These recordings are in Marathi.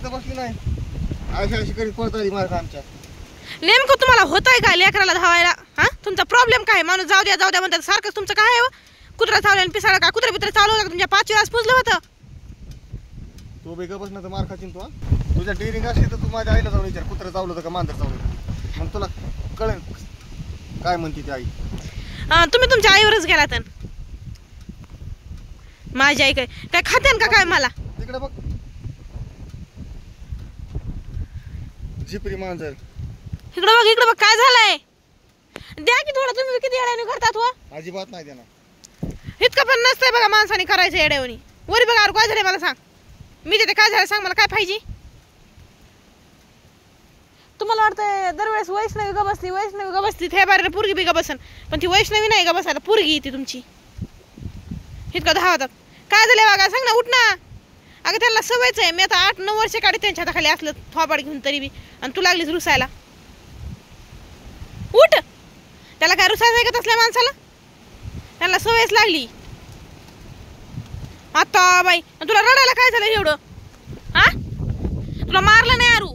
इथं बसली नाही अशी करीत पळत आली मार्ग आमच्या नेमकं तुम्हाला होतंय काय लेकराला धावायला हा तुमचा प्रॉब्लेम काय माणूस जाऊ द्या म्हणतात सारखं तुमचं काय आहे कुत्रा चावला आणि पिसाळा का कुत्रा बित्रा चालू होता तुमच्या 5 वेळास पुजलं होतं तू बेगा बसणं तर मार खाशील तू तुझ्या डेअरिंग असली तर तू माझ्या आईला जाऊन विचार कुत्रा चावलं होतं का मांजर चावलं होतं मग तुला कळेल काय म्हणते ती आई तुम्ही तुमच्या आईवरच गेला तर माझी आई काय काय खात्यान का काय मला तिकडे बघ झिपरी मांजर इकडे बघ काय झालंय द्या की थोडं तुम्ही किती येड्याने करतात हो अजिबात नाही देणार इतकं पण नसतंय बघा माणसाने करायचं येड्यावनी वरी बघा अरे काय झालंय मला सांग मी तिथे काय झालं सांग मला काय पाहिजे तुम्हाला वाटतंय दरवेळेस वैष्णवी ग बसती हे बारीला पोरगी बी ग बसन पण ती वैष्णवी नाही ग बसायला पोरगी येते तुमची इतकं धावतात काय झालंय बघा सांग ना उठ ना अगं त्यांना सवयच आहे मी आता 8-9 वर्ष काढे त्यांच्या हाताखाली असलं थोबाड घेऊन तरी बी आणि तू लागलीस रुसायला उठ त्याला काय रुसायचं ऐकत असल्या माणसाला त्यांना सवयच लागली आता बाई तुला रडायला काय झालं एवढं हा तुला मारलं नाही आरू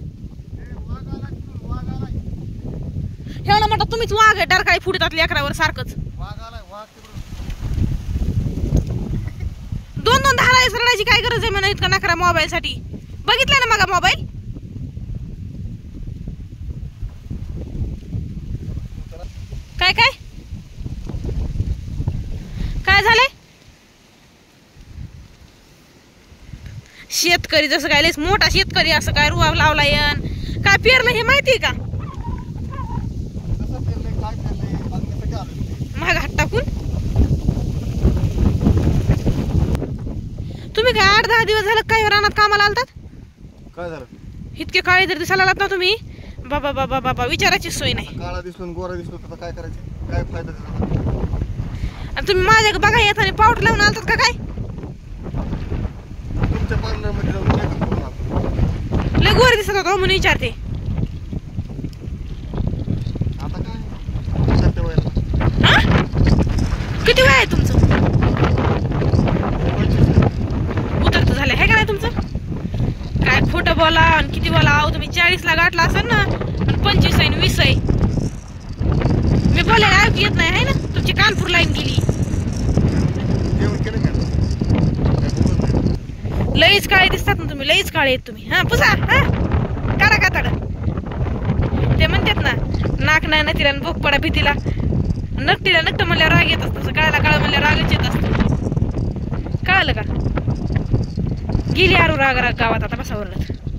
एवढं म्हणतात तुम्हीच वाघ आहे डरकाळी फुटतात लेकरावर सारखंच 2-2 धारा रडायची काय गरज आहे म्हणा इतका नखरा मोबाईल साठी बघितलं ना मग मोबाईल काय काय काय झालंय शेतकरी जसं काय लयच मोठा शेतकरी असं काय रुवा लावला यन काय पेरलं हे माहितीये का माग हात टाकून तुम्ही काय 8-10 दिवस झालं काय रानात कामाला आलतात काय झालं इतके काळे जर दिसायला लागलात ना तुम्ही बाबा बाबा बाबा विचारायची सोय नाही काळा दिसलो गोरा दिसलो तर काय करायचं काय फायदा त्याचा आणि तुम्ही माझ्या बघा येताना पावडर लावून आलतात का काय तुमच्या पार्लर मध्ये जाऊन मेकअप करून आलो लय गोरे दिसत होता म्हणून विचारते आता काय सध्या वयाला किती वय आहे तुमचं उतरत झालं हे का नाही तुमचं काय खोटं बोला आणि किती बोला अहो तुम्ही 40 ला गाठला असेल ना 25 आहे 20 आहे मी बोलायला ऐकू येत नाही आहे ना तुमची कानपूर लाईन गेली जेवण केलं का लईच काळे दिसतात ना तुम्ही लईच काळे आहेत तुम्ही हा पुसा हा काढा कातड ते म्हणतात ना नाक नाही ना तिला भूक पडा भीतीला नकटीला नकट म्हणल्यावर राग येत असतो काळाला काळ म्हणल्यावर रागच येत असतो कळालं का गेली आरू राग गावात आता कसा ओरडत